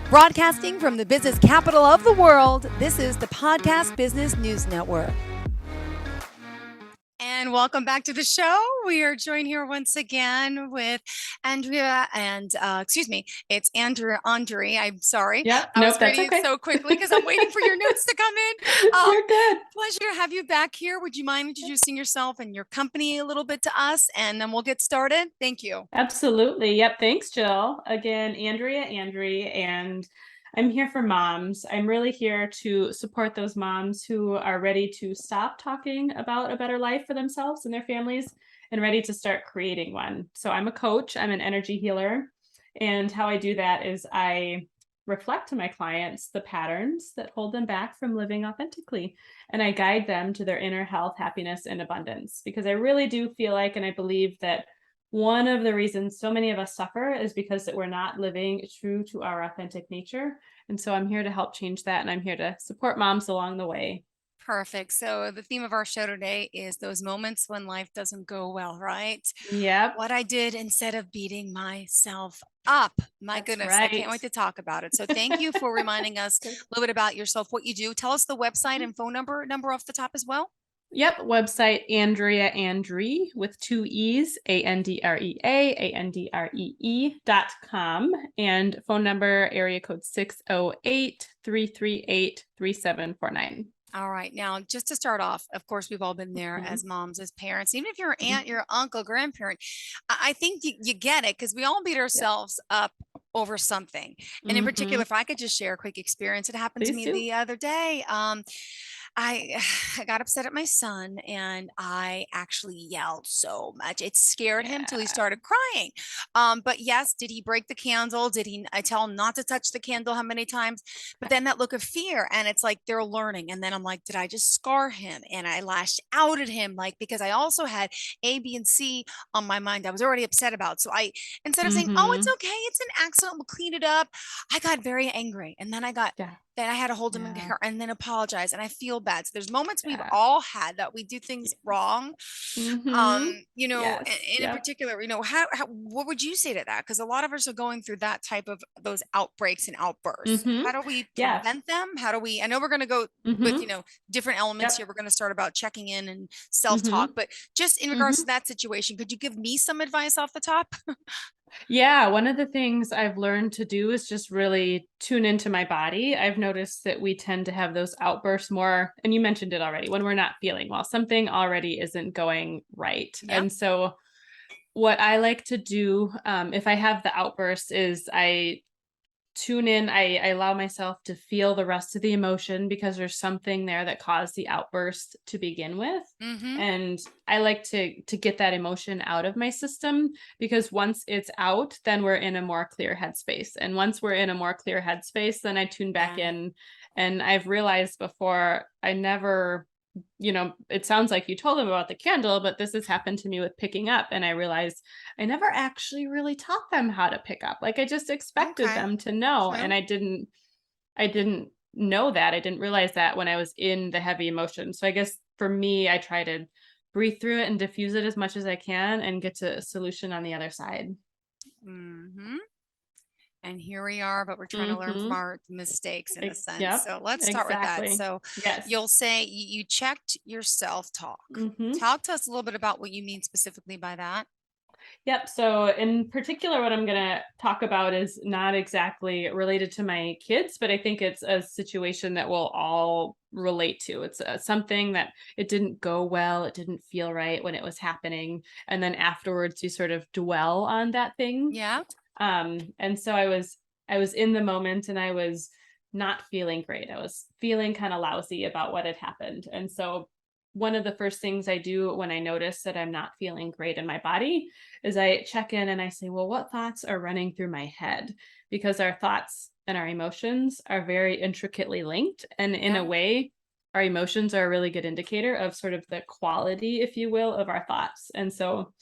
Broadcasting from the business capital of the world, this is the Podcast Business News Network. And welcome back to the show. We are joined here once again with Andrea and, it's Andree. I'm sorry. Yep. I Nope, was that's reading it okay. so quickly because I'm waiting for your notes to come in. You're good. Pleasure to have you back here. Would you mind introducing yourself and your company a little bit to us, and then we'll get started? Thank you. Absolutely. Yep. Thanks, Jill. Again, Andree, and I'm here for moms. I'm really here to support those moms who are ready to stop talking about a better life for themselves and their families and ready to start creating one. So I'm a coach, I'm an energy healer. And how I do that is I reflect to my clients the patterns that hold them back from living authentically. And I guide them to their inner health, happiness, and abundance. Because I really do feel like, and I believe that one of the reasons so many of us suffer is because that we're not living true to our authentic nature. And so I'm here to help change that. And I'm here to support moms along the way. Perfect. So the theme of our show today is those moments when life doesn't go well, right? Yep. What I did instead of beating myself up. My That's goodness, I can't right. wait to talk about it. So thank you for reminding us a little bit about yourself, what you do. Tell us the website and phone number off the top as well. Yep. Website Andree with two E's, ANDREA.com. And phone number area code 608-338-3749. All right. Now, just to start off, of course, we've all been there as moms, as parents, even if you're an aunt, your uncle, grandparent. I think you get it because we all beat Yep. ourselves up over something. And in particular, if I could just share a quick experience, it happened to Please me do. the other day. I I got upset at my son and I actually yelled so much. It scared him till he Yeah. started crying. But yes, did he break the candle? I tell him not to touch the candle how many times? But then that look of fear, and it's like they're learning. And then I'm like, did I just scar him? And I lashed out at him, like, because I also had A, B, and C on my mind. I was already upset about. So instead of saying, oh, it's Mm-hmm. okay, it's an accident, we'll clean it up, I got very angry. And Yeah. then I had to hold him Yeah. and then apologize. And I feel bad. So there's moments we've Yeah. all had that we do things wrong. Mm-hmm. Yes. In a Yep. particular, what would you say to that? Because a lot of us are going through that type of those outbreaks and outbursts. Mm-hmm. How do we Yeah. prevent them? I know we're going to go with, Mm-hmm. different elements Yep. here. We're going to start about checking in and self-talk, Mm-hmm. but just in regards Mm-hmm. to that situation, could you give me some advice off the top? Yeah, one of the things I've learned to do is just really tune into my body. I've noticed that we tend to have those outbursts more, and you mentioned it already, when we're not feeling well. Something already isn't going right. Yep. And so what I like to do, if I have the outburst, is I tune in. I allow myself to feel the rest of the emotion because there's something there that caused the outburst to begin with. Mm-hmm. And I like to get that emotion out of my system, because once it's out, then we're in a more clear headspace. And once we're in a more clear headspace, then I tune back Yeah. in. And I've realized before, I never, it sounds like you told them about the candle, but this has happened to me with picking up. And I realized I never actually really taught them how to pick up. Like, I just expected Okay. them to know. And True. I didn't know that. I didn't realize that when I was in the heavy emotion. So I guess for me, I try to breathe through it and diffuse it as much as I can and get to a solution on the other side. Mm-hmm. And here we are, but we're trying to learn from Mm-hmm. our mistakes in a sense. Yep. So let's start with that. Exactly. So Yes. you'll say you checked your self talk. Mm-hmm. Talk to us a little bit about what you mean specifically by that. Yep. So, in particular, what I'm going to talk about is not exactly related to my kids, but I think it's a situation that we'll all relate to. It's something that it didn't go well, it didn't feel right when it was happening. And then afterwards, you sort of dwell on that thing. Yeah. And so I was in the moment and I was not feeling great. I was feeling kind of lousy about what had happened. And so one of the first things I do when I notice that I'm not feeling great in my body is I check in and I say, well, what thoughts are running through my head? Because our thoughts and our emotions are very intricately linked. And in Yeah. a way, our emotions are a really good indicator of sort of the quality, if you will, of our thoughts. And so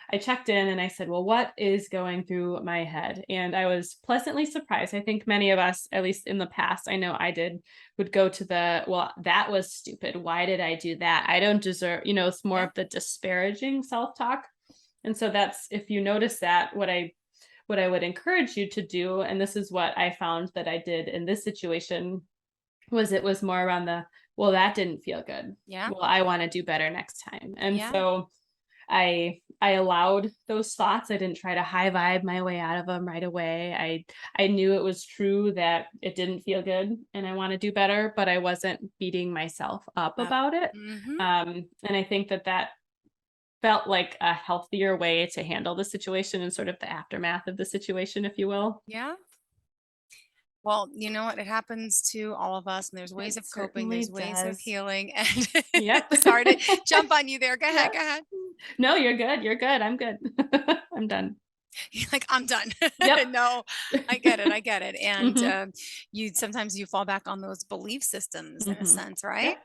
I checked in and I said, well, what is going through my head? And I was pleasantly surprised. I think many of us, at least in the past, I know I did, would go to well, that was stupid. Why did I do that? I don't deserve, it's more Yeah. of the disparaging self talk. And so that's, if you notice that, what I would encourage you to do, and this is what I found that I did in this situation, was it was more around the, well, that didn't feel good. Yeah. Well, I want to do better next time. And Yeah. so I allowed those thoughts. I didn't try to high vibe my way out of them right away. I knew it was true that it didn't feel good and I want to do better, but I wasn't beating myself up Up. about it. Mm-hmm. And I think that that felt like a healthier way to handle the situation and sort of the aftermath of the situation, if you will. Yeah. Well, you know what? It happens to all of us, and there's ways It of coping, certainly there's ways of does. healing. And Yep. sorry to jump on you there. Go ahead. Yep. Go ahead. No, you're good. You're good. I'm good. I'm done. You're like, I'm done. Yep. No, I get it. I get it. And Mhm. you sometimes you fall back on those belief systems in a Mhm. sense, right? Yep.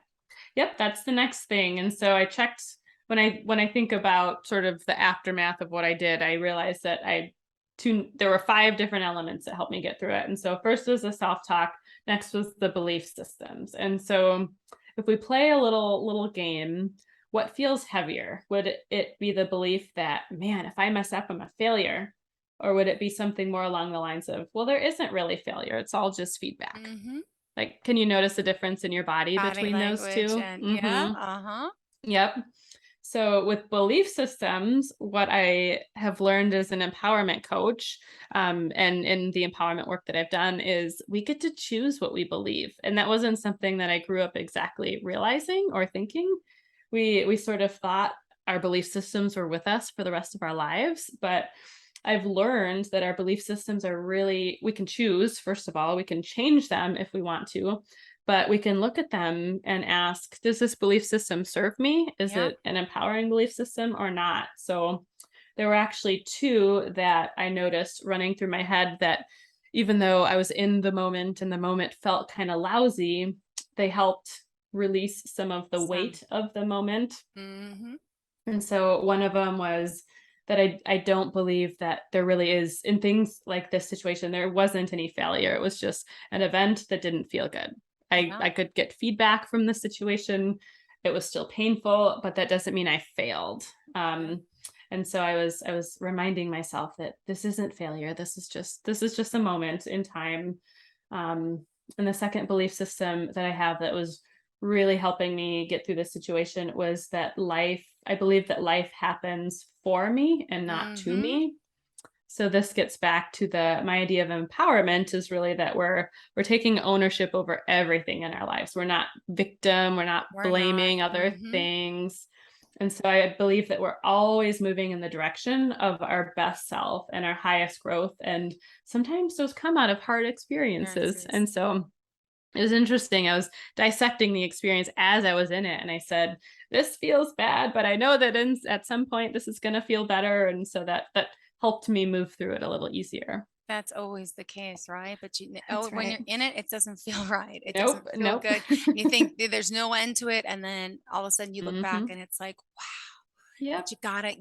Yep, that's the next thing. And so I checked when I think about sort of the aftermath of what I did, I realized that I two there were 5 different elements that helped me get through it. And so first was the self-talk, next was the belief systems. And so if we play a little game, what feels heavier? Would it be the belief that, man, if I mess up, I'm a failure? Or would it be something more along the lines of, well, there isn't really failure. It's all just feedback. Mm-hmm. Like, can you notice a difference in your body Body between those language 2? and yeah, Mhm. uh-huh. Yep. So with belief systems, what I have learned as an empowerment coach, and in the empowerment work that I've done, is we get to choose what we believe, and that wasn't something that I grew up exactly realizing or thinking. We sort of thought our belief systems were with us for the rest of our lives, but I've learned that our belief systems are really, we can choose, first of all, we can change them if we want to, but we can look at them and ask, does this belief system serve me? Is Yeah. it an empowering belief system or not? So there were actually 2 that I noticed running through my head that, even though I was in the moment and the moment felt kind of lousy, they helped release some of the Some. weight of the moment. Mm-hmm. And so one of them was that I don't believe that there really is, in things like this situation, there wasn't any failure. It was just an event that didn't feel good. Yeah. I could get feedback from the situation. It was still painful, but that doesn't mean I failed. Yeah. And so I was reminding myself that this isn't failure. This is just a moment in time. And the second belief system that I have that was really helping me get through this situation was that I believe that life happens for me and not to Mm-hmm. me. So this gets back to my idea of empowerment is really that we're taking ownership over everything in our lives. We're not victim, we're not We're not. blaming other Mm-hmm. things. And so I believe that we're always moving in the direction of our best self and our highest growth. And sometimes those come out of hard experiences. Experiences. And so it was interesting. I was dissecting the experience as I was in it, and I said, "This feels bad, but I know that at some point this is going to feel better." And so that helped me move through it a little easier. That's always the case, right? But oh, That's when right. you're in it, it doesn't feel right. It Nope. doesn't feel Nope. good. And you think there's no end to it. And then all of a sudden you look back Hmm. and it's like, wow, but Yep.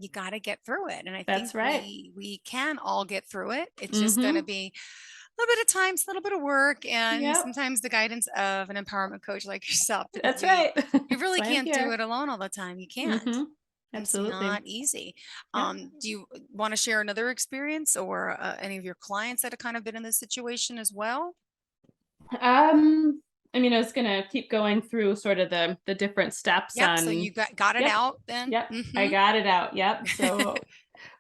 you gotta get through it. And I think That's right. we can all get through it. It's just gonna Hmm. be a little bit of time, a little bit of work, and Yep. sometimes the guidance of an empowerment coach like yourself, because That's we right. we That's really why I'm can't do here. it alone all the time. You can't. Hmm. It's Absolutely. not easy. Yep. Do you want to share another experience or any of your clients that have kind of been in this situation as well? Um, I mean, I was gonna keep going through sort of the different steps Yep. So on. you got it Yep. out then. Yep. I Mm-hmm. got it out. Yep. So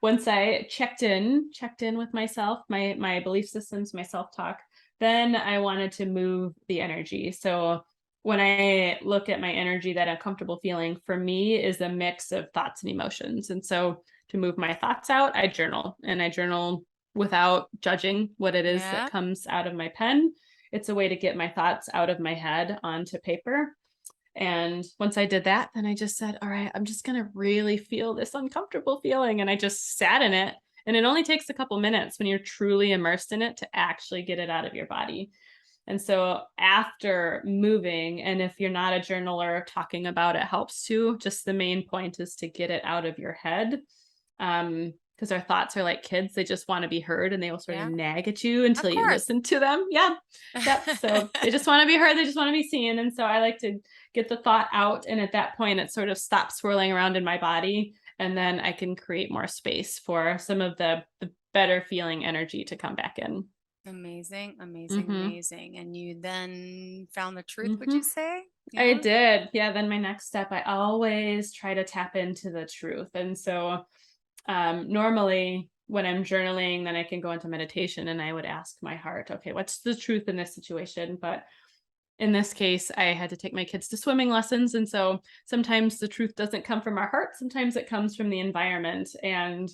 once I checked in with myself, my belief systems, my self-talk, then I wanted to move the energy. So when I look at my energy, that uncomfortable feeling for me is a mix of thoughts and emotions. And so to move my thoughts out, I journal, and I journal without judging what it is that Yeah. comes out of my pen. It's a way to get my thoughts out of my head onto paper. And once I did that, then I just said, all right, I'm just going to really feel this uncomfortable feeling. And I just sat in it. And it only takes a couple minutes when you're truly immersed in it to actually get it out of your body. And so after moving, and if you're not a journaler, talking about it helps too. Just the main point is to get it out of your head. Because our thoughts are like kids, they just want to be heard and they will sort of Yeah. nag at you Of until you course. listen to them. Yeah. Yep. So they just want to be heard, they just want to be seen. And so I like to get the thought out. And at that point, it sort of stops swirling around in my body. And then I can create more space for some of the better feeling energy to come back in. Amazing, amazing, Mhm. amazing. And you then found the truth, would you Mhm. say? I Yeah. did. Yeah, then my next step, I always try to tap into the truth. And so normally when I'm journaling, then I can go into meditation and I would ask my heart, okay, what's the truth in this situation? But in this case, I had to take my kids to swimming lessons. And so sometimes the truth doesn't come from our heart, sometimes it comes from the environment. And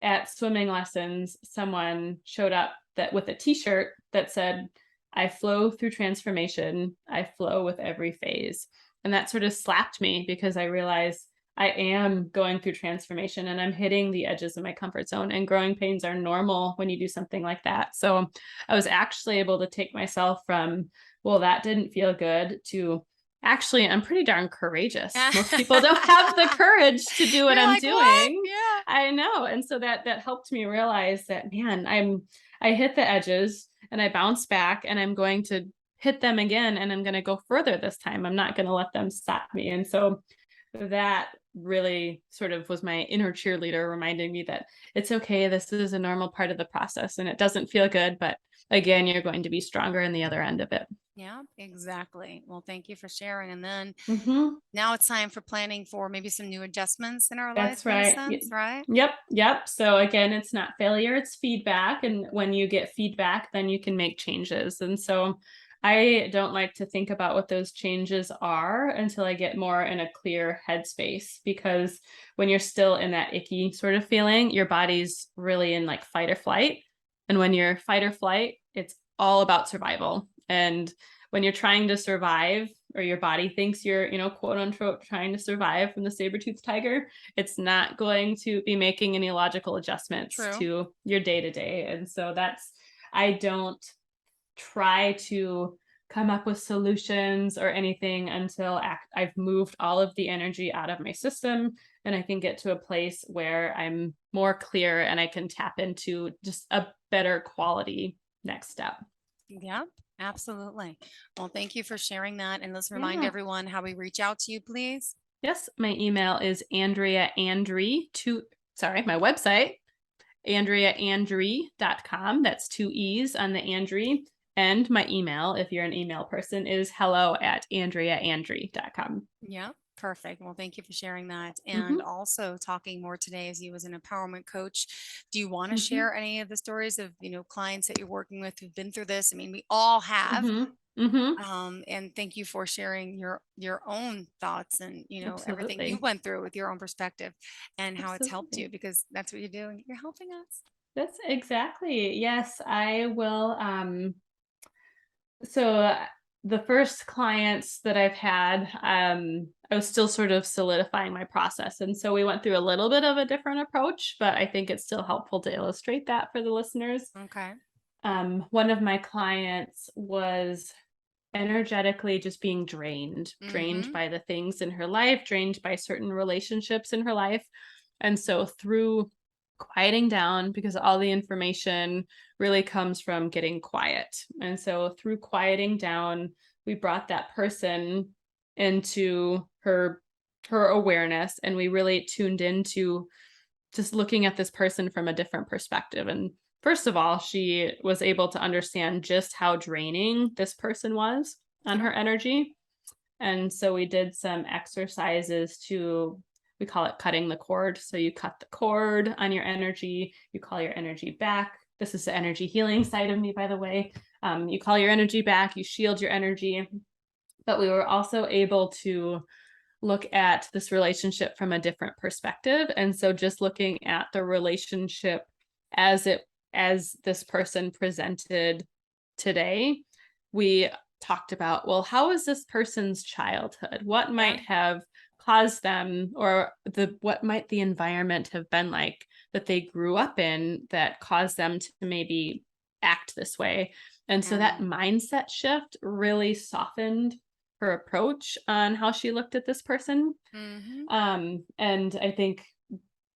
at swimming lessons, someone showed up that with a t-shirt that said, I flow through transformation. I flow with every phase. And that sort of slapped me because I realized I am going through transformation and I'm hitting the edges of my comfort zone, and growing pains are normal when you do something like that. So I was actually able to take myself from, well, that didn't feel good, to actually, I'm pretty darn courageous. Most people don't have the courage to do what You're I'm like, what? doing. Yeah. I know. And so that helped me realize that, man, I hit the edges and I bounce back, and I'm going to hit them again, and I'm going to go further this time. I'm not going to let them stop me. And so that really sort of was my inner cheerleader, reminding me that it's okay. This is a normal part of the process and it doesn't feel good, but again, you're going to be stronger in the other end of it. Yeah, exactly. Well, thank you for sharing. And then Mhm. now it's time for planning for maybe some new adjustments in our life, That's in a right. sense, right? Yep, yep. So again, it's not failure, it's feedback. And when you get feedback, then you can make changes. And so I don't like to think about what those changes are until I get more in a clear headspace, because when you're still in that icky sort of feeling, your body's really in like fight or flight. And when you're fight or flight, it's all about survival. And when you're trying to survive, or your body thinks you're, quote unquote, trying to survive from the saber-toothed tiger, it's not going to be making any logical adjustments True. to your day to day. And so I don't try to come up with solutions or anything until I've moved all of the energy out of my system, and I can get to a place where I'm more clear and I can tap into just a better quality next step. Yeah, absolutely. Well, thank you for sharing that. And let's remind Yeah. everyone how we reach out to you, please. Yes, my email is Andrea Andree my website, andreaandree.com. That's two E's on the Andree. And my email, if you're an email person, is hello@andreaandree.com. Yeah, perfect. Well, thank you for sharing that. And Mm-hmm. also talking more today as you as an empowerment coach. Do you want to Mm-hmm. share any of the stories of, clients that you're working with who've been through this? I mean, we all have. Mm-hmm. Mm-hmm. And thank you for sharing your own thoughts and everything you Absolutely. went through with your own perspective and how it's helped you, Absolutely. because that's what you're doing. You're helping us. That's exactly. Yes, I will. So the first clients that I've had, I was still sort of solidifying my process. And so we went through a little bit of a different approach, but I think it's still helpful to illustrate that for the listeners. Okay. One of my clients was energetically just being drained Mm-hmm. by the things in her life, drained by certain relationships in her life. And so through quieting down, because all the information really comes from getting quiet. And so through quieting down, we brought that person into her awareness, and we really tuned into just looking at this person from a different perspective. And first of all, she was able to understand just how draining this person was on Yeah. her energy. And so we did some exercises to, we call it cutting the cord. So you cut the cord on your energy, you call your energy back. This is the energy healing side of me, by the way. You call your energy back, you shield your energy. But we were also able to look at this relationship from a different perspective. And so just looking at the relationship as this person presented today, we talked about, well, how is this person's childhood? What Yeah. might have caused them, or what might the environment have been like that they grew up in that caused them to maybe act this way? And so that Mm. mindset shift really softened her approach on how she looked at this person. Mm-hmm. And I think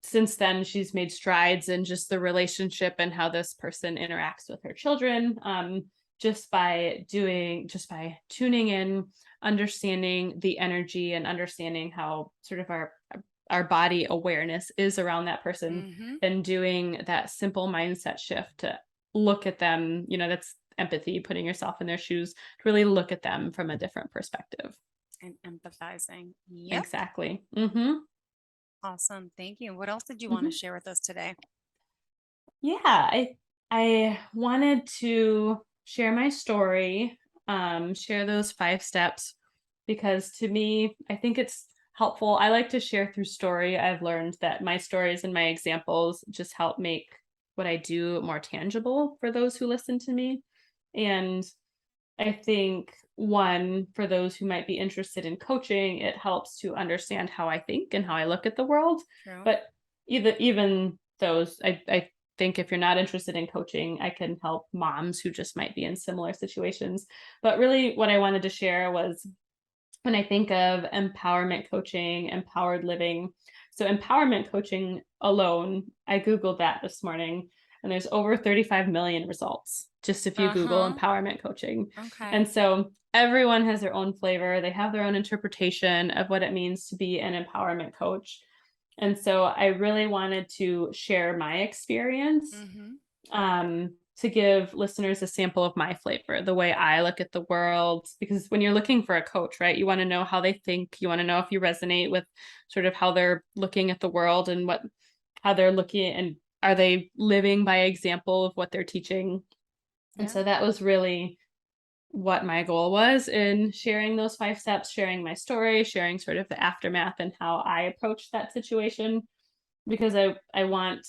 since then she's made strides in just the relationship and how this person interacts with her children, just by tuning in, understanding the energy, and understanding how sort of our our body awareness is around that person, Mm-hmm. and doing that simple mindset shift to look at them, that's empathy, putting yourself in their shoes, to really look at them from a different perspective. And empathizing. Yep. Exactly. Mhm. Awesome. Thank you. What else did you want to Mhm. share with us today? Yeah, I wanted to share my story, share those 5 steps, because to me, I think it's helpful. I like to share through story. I've learned that my stories and my examples just help make what I do more tangible for those who listen to me. And I think, one, for those who might be interested in coaching, it helps to understand how I think and how I look at the world. True. But even those, I think if you're not interested in coaching, I can help moms who just might be in similar situations. But really, what I wanted to share was, when I think of empowerment coaching, empowered living. So, empowerment coaching alone, I Googled that this morning, and there's over 35 million results just if you Google Uh-huh. empowerment coaching. Okay. And so, everyone has their own flavor, they have their own interpretation of what it means to be an empowerment coach. And so, I really wanted to share my experience, Mm-hmm. to give listeners a sample of my flavor, the way I look at the world. Because when you're looking for a coach, right, you want to know how they think. You want to know if you resonate with sort of how they're looking at the world, and how they're looking, and are they living by example of what they're teaching. And Yeah. so that was really what my goal was in sharing those 5 steps, sharing my story, sharing sort of the aftermath and how I approached that situation, because I want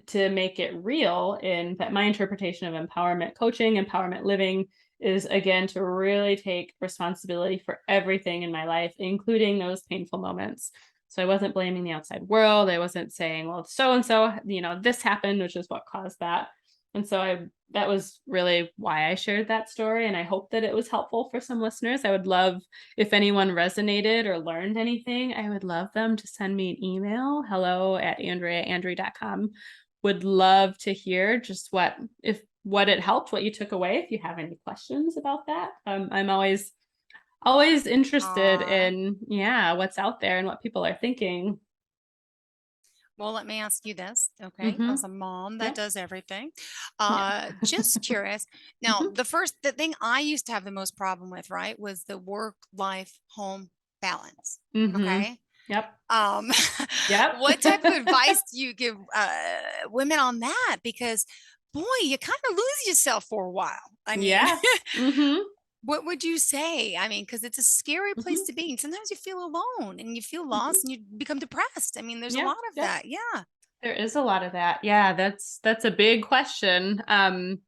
to make it real, in that my interpretation of empowerment coaching, empowerment living, is again to really take responsibility for everything in my life, including those painful moments. So I wasn't blaming the outside world. I wasn't saying, well, so and so, this happened, which is what caused that. And so that was really why I shared that story. And I hope that it was helpful for some listeners. I would love, if anyone resonated or learned anything, I would love them to send me an email, hello@andreaandree.com. Would love to hear just what it helped, what you took away. If you have any questions about that, I'm always interested Aw. in, yeah, what's out there and what people are thinking. Well, let me ask you this, okay? Mm-hmm. As a mom that Yep. does everything, Yeah. just curious. Now, Mm-hmm. the thing I used to have the most problem with, right, was the work life home balance. Mm-hmm. Okay. Yep. Um, Yep. what type of advice do you give women on that? Because boy, you kind of lose yourself for a while. I mean, Yeah. Mm-hmm. what would you say? I mean, because it's a scary place Mm-hmm. to be. And sometimes you feel alone and you feel Mm-hmm. lost and you become depressed. I mean, there's a Yeah. lot of Yep. that. Yeah. There is a lot of that. Yeah, that's a big question. A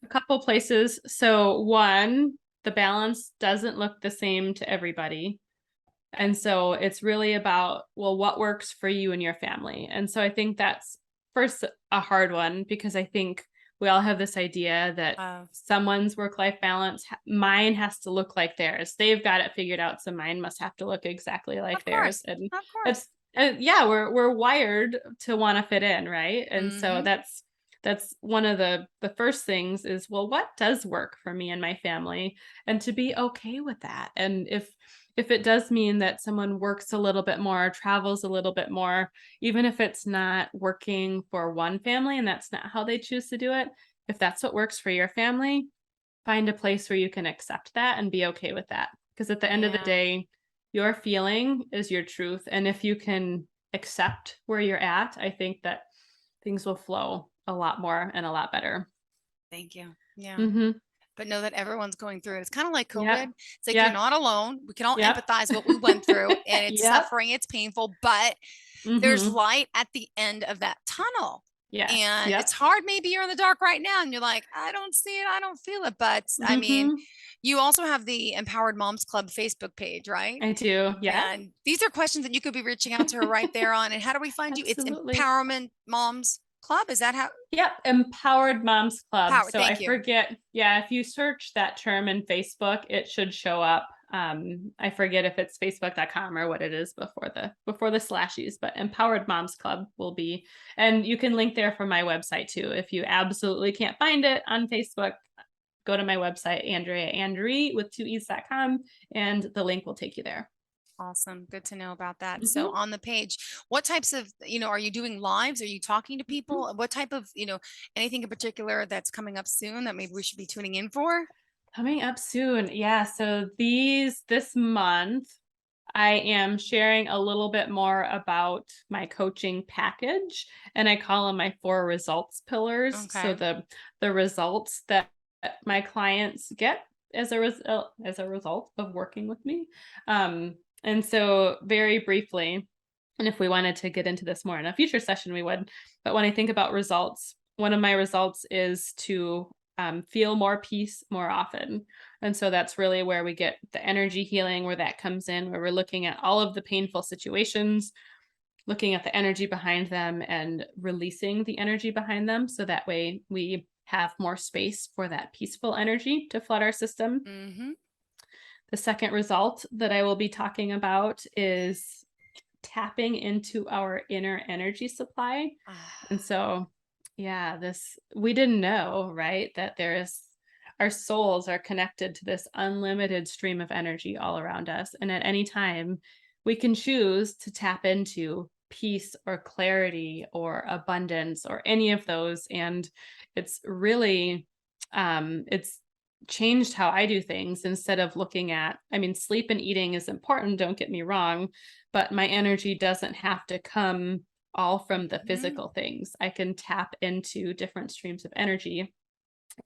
couple places. So, one, the balance doesn't look the same to everybody. And so it's really about, well, what works for you and your family. And so I think that's first a hard one, because I think we all have this idea that Uh, someone's work life balance, mine has to look like theirs. They've got it figured out, so mine must have to look exactly like of theirs. course. And Of it's course. yeah, we're wired to want to fit in, right? And so Mm-hmm. that's one of the first things is, well, what does work for me and my family, and to be okay with that. And if it does mean that someone works a little bit more, travels a little bit more, even if it's not working for one family and that's not how they choose to do it, if that's what works for your family, find a place where you can accept that and be okay with that. Because at the end of the Yeah. day, your feeling is your truth. And if you can accept where you're at, I think that things will flow a lot more and a lot better. Thank you. Yeah. Mhm. But know that everyone's going through it. It's kind of like Yep. COVID. It's like you're Yeah. not alone. We can all Yep. empathize what we went through, and it's Yep. suffering, it's painful, but there's Mhm. light at the end of that tunnel. Yes. And it's Yep. hard. Maybe you're in the dark right now and you're like, I don't see it. I don't feel it. But I mean, Mhm. you also have the Empowered Moms Club Facebook page, right? I do. Yeah. And these are questions that you could be reaching out to her right there on. And how do we find you? It's Absolutely. Empowerment Moms Club. Is that how? Yep, Empowered Moms Club. Power. So I Thank you. forget, yeah, if you search that term in Facebook, it should show up. I forget if it's facebook.com or what it is before the slashies, but Empowered Moms Club will be, and you can link there from my website too. If you absolutely can't find it on Facebook, go to my website, Andrea Andree with 2 e's.com, and the link will take you there. Awesome. Good to know about that. So Mhm, on the page, what types of, are you doing lives? Are you talking to mhm. people? What type of, anything in particular that's coming up soon that maybe we should be tuning in for? Coming up soon. Yeah, so this month I am sharing a little bit more about my coaching package, and I call them my 4 results pillars. So Okay. the results that my clients get as a result of working with me. And so very briefly, and if we wanted to get into this more in a future session, we would. But when I think about results, one of my results is to feel more peace more often. And so that's really where we get the energy healing, where that comes in, where we're looking at all of the painful situations, looking at the energy behind them and releasing the energy behind them. So that way we have more space for that peaceful energy to flood our system. Mm-hmm. The second result that I will be talking about is tapping into our inner energy supply. And so, yeah, this we didn't know, right? That there is our souls are connected to this unlimited stream of energy all around us. And at any time, we can choose to tap into peace or clarity or abundance or any of those. And it's really, it's changed how I do things instead of looking at, I mean, sleep and eating is important, don't get me wrong, but my energy doesn't have to come all from the Mm-hmm. physical things. I can tap into different streams of energy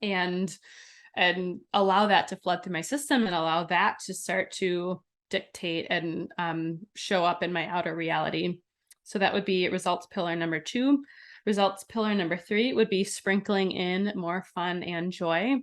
and allow that to flood through my system and allow that to start to dictate and show up in my outer reality. So that would be results pillar number 2. Results pillar number 3 would be sprinkling in more fun and joy.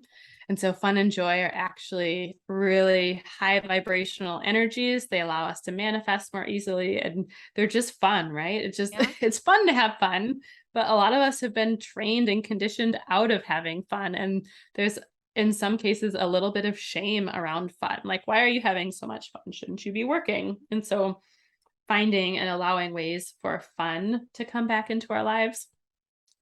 And so fun and joy are actually really high vibrational energies. They allow us to manifest more easily and they're just fun, right? It's just Yeah. it's fun to have fun, but a lot of us have been trained and conditioned out of having fun, and there's in some cases a little bit of shame around fun. Like, why are you having so much fun? Shouldn't you be working? And so finding and allowing ways for fun to come back into our lives.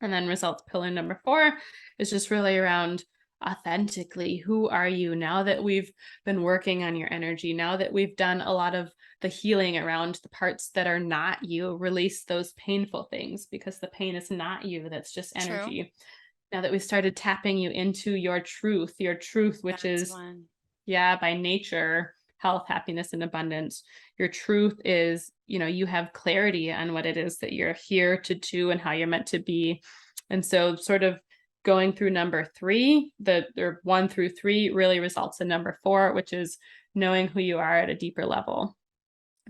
And then results pillar number 4 is just really around authentically, who are you now that we've been working on your energy, now that we've done a lot of the healing around the parts that are not you, release those painful things because the pain is not you, that's just True. energy. Now that we started tapping you into your truth, which That's is, one. yeah, by nature, health, happiness, and abundance. Your truth is, you have clarity on what it is that you're here to do and how you're meant to be. And so, sort of going through number 3, or 1 through 3 really results in number 4, which is knowing who you are at a deeper level.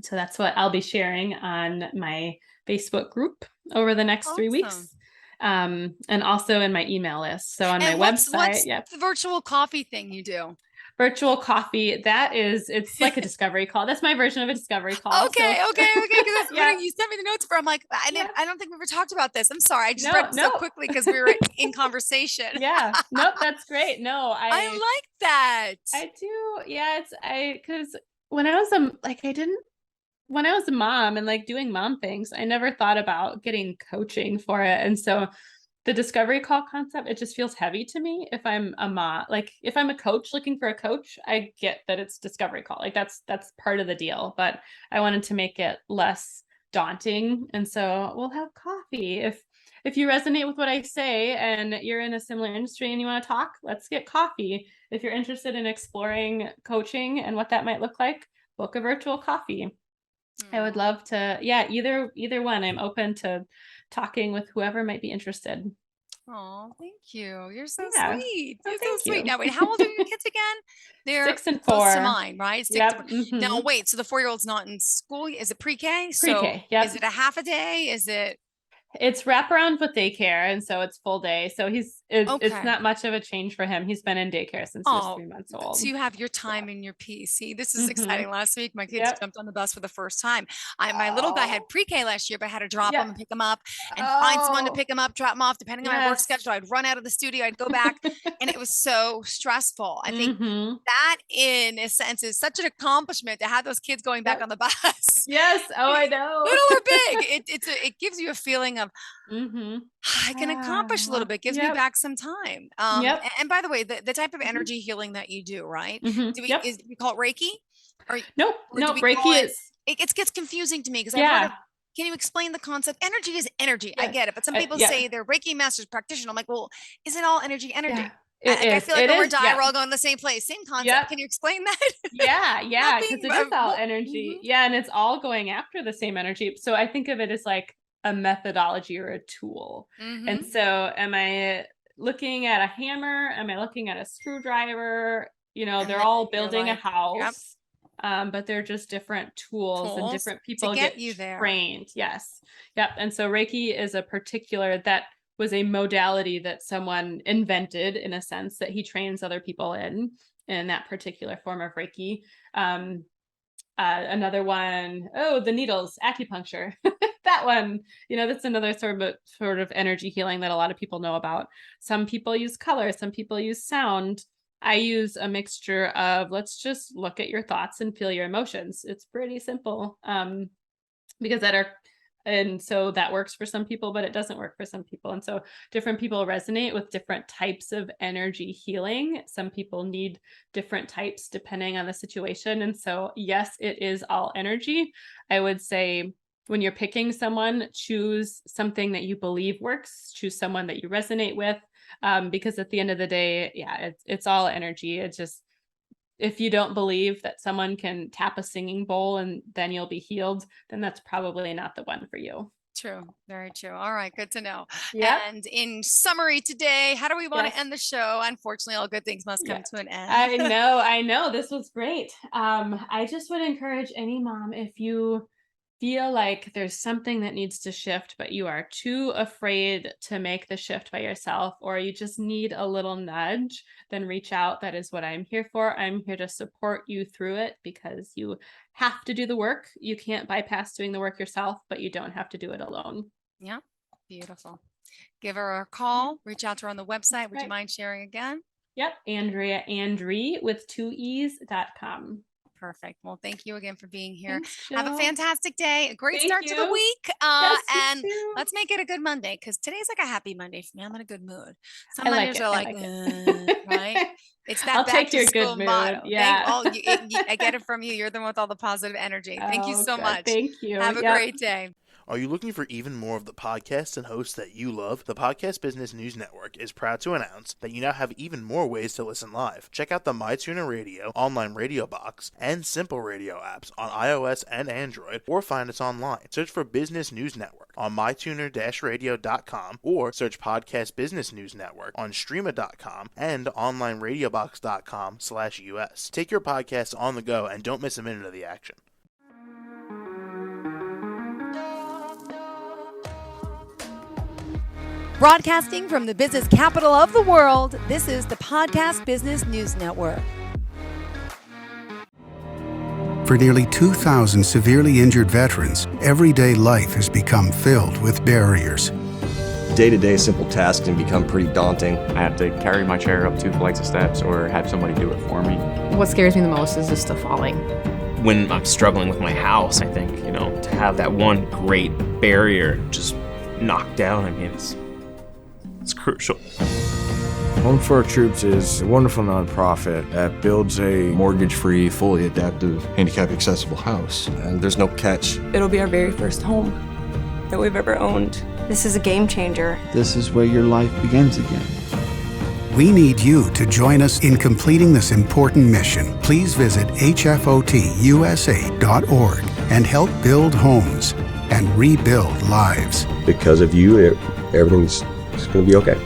So that's what I'll be sharing on my Facebook group over the next 3 Awesome. weeks. And also in my email list. So on my And website, what's yep, the virtual coffee thing you do? virtual coffee, it's like a discovery call. That's my version of a discovery call. So Okay, okay. Because that's yeah, literally you sent me the notes for. I'm like, yeah. I don't think we ever talked about this. I'm sorry. I just read No, it so no. quickly because we were in conversation. Yeah. Nope, that's great. No, I like that. I do. Yeah, it's I because when I was like I didn't when I was a mom and like doing mom things, I never thought about getting coaching for it. And so the discovery call concept, it just feels heavy to me if I'm a mom. Like if I'm a coach looking for a coach, I get that it's discovery call. Like that's part of the deal, but I wanted to make it less daunting. And so we'll have coffee. If you resonate with what I say and you're in a similar industry and you want to talk, let's get coffee. If you're interested in exploring coaching and what that might look like, book a virtual coffee. I would Aw. love to, yeah, either one. I'm open to talking with whoever might be interested. Oh, thank you. You're so Yeah. sweet. Oh, You're so thank sweet. you. Now, wait, how old are your kids again? They're 6 and close to 4. mine, right? 6 to Yep. 4. Now, Mhm. wait, so the 4-year-old's not in school. Is it pre-K? So Pre-K. is Yep. it a half a day? Is it It's wraparound with daycare, and so it's full day. So it's okay? not much of a change for him. He's been in daycare since he was Oh, 3 months so old. you have your Yeah. time and your peace. See, this is Mhm. exciting. Last week, my kids Yep. jumped on the bus for the first time. My little guy had Oh. pre-K last year, but I had to drop Yeah. him and pick him up and find someone to Oh. pick him up, drop him off, depending on my work Yes. schedule. I'd run out of the studio, I'd go back, and it was so stressful. I think Mhm. that, in a sense, is such an accomplishment to have those kids going back Yep. on the bus. Yes. Oh, I know. Little or big, it gives you a feeling of Mhm. I can accomplish a little Ah. bit, gives me Yep. back some time. Yep. And by the way, the type of Mhm. energy healing that you do, right? Mhm. Yep. Do we call it Reiki, or Nope. do Nope. we call Reiki it is. it gets confusing to me because I've heard of. Yeah. Can you explain the concept? Energy is energy. I Yes. get it, but some people Yeah. say they're Reiki masters, practitioner. I'm like, well, is it all energy? Yeah. Energy. It Like I is. feel like It when we're is. dying, Yeah. we're all going to the same place. Same concept. Yep. Can you explain that? Yeah, Not yeah, because being it is all well, energy. Yeah, and it's all going after the same energy. So I think of it as like a methodology or a tool. And mm-hmm. so am I looking at a hammer? Am I looking at a screwdriver? And They're then all you're building a like, yep, house, but they're just different tools and tools different to people get get you there. trained. Yes. Yep. And so Reiki is a particular that was a modality that someone invented in a sense that he trains other people in that particular form of Reiki. Um, Another one, oh, the needles, acupuncture. That one, that's another sort of energy healing that a lot of people know about. Some people use color, some people use sound. I use a mixture of let's just look at your thoughts and feel your emotions. It's pretty simple. Because that are and so that works for some people, but it doesn't work for some people. And so different people resonate with different types of energy healing. Some people need different types depending on the situation. And so, yes, it is all energy. I would say when you're picking someone, choose something that you believe works, choose someone that you resonate with. Because at the end of the day, yeah, it's all energy. It's just if you don't believe that someone can tap a singing bowl and then you'll be healed, then that's probably not the one for you. True. Very true. All right. Good to know. Yep. And in summary today, how do we want to Yes. end the show? Unfortunately, all good things must come Yeah. to an end. I know. This was great. I just would encourage any mom if you feel like there's something that needs to shift, but you are too afraid to make the shift by yourself, or you just need a little nudge, then reach out. That is what I'm here for. I'm here to support you through it because you have to do the work. You can't bypass doing the work yourself, but you don't have to do it alone. Yeah. Beautiful. Give her a Yeah, call, reach out to her on the that's website. Would you right. mind sharing again? Yep. Andrea Andree with 2 E's.com. Perfect. Well, thank you again for being here. Thanks, Have a Jill. fantastic day, a great Thank start to the you. week. Yes, you And too. let's make it a good Monday because today's like a happy Monday for me. I'm in a good mood. Some I like Mondays it. are I like, like it. right? It's that I'll back take to your good school mood. motto. Yeah. I get it from you. You're the one with all the positive energy. Thank you Oh, so good. much. Thank you. Have a Yep. great day. Are you looking for even more of the podcasts and hosts that you love? The Podcast Business News Network is proud to announce that you now have even more ways to listen live. Check out the MyTuner Radio, online radio box, and Simple Radio apps on iOS and Android, or find us online. Search for Business News Network on mytuner-radio.com, or search Podcast Business News Network on streama.com and onlineradiobox.com/US. Take your podcast on the go and don't miss a minute of the action. Broadcasting from the business capital of the world, this is the Podcast Business News Network. For nearly 2,000 severely injured veterans, everyday life has become filled with barriers. Day-to-day simple tasks can become pretty daunting. I have to carry my chair up 2 flights of steps or have somebody do it for me. What scares me the most is just the falling. When I'm struggling with my house, I think, to have that one great barrier just knocked down, it's crucial. Home for Our Troops is a wonderful nonprofit that builds a Mortgage-free, fully adaptive, handicap-accessible house. And there's no catch. It'll be our very first home that we've ever owned. This is a game changer. This is where your life begins again. We need you to join us in completing this important mission. Please visit hfotusa.org and help build homes and rebuild lives. Because of you, everything's going to be okay.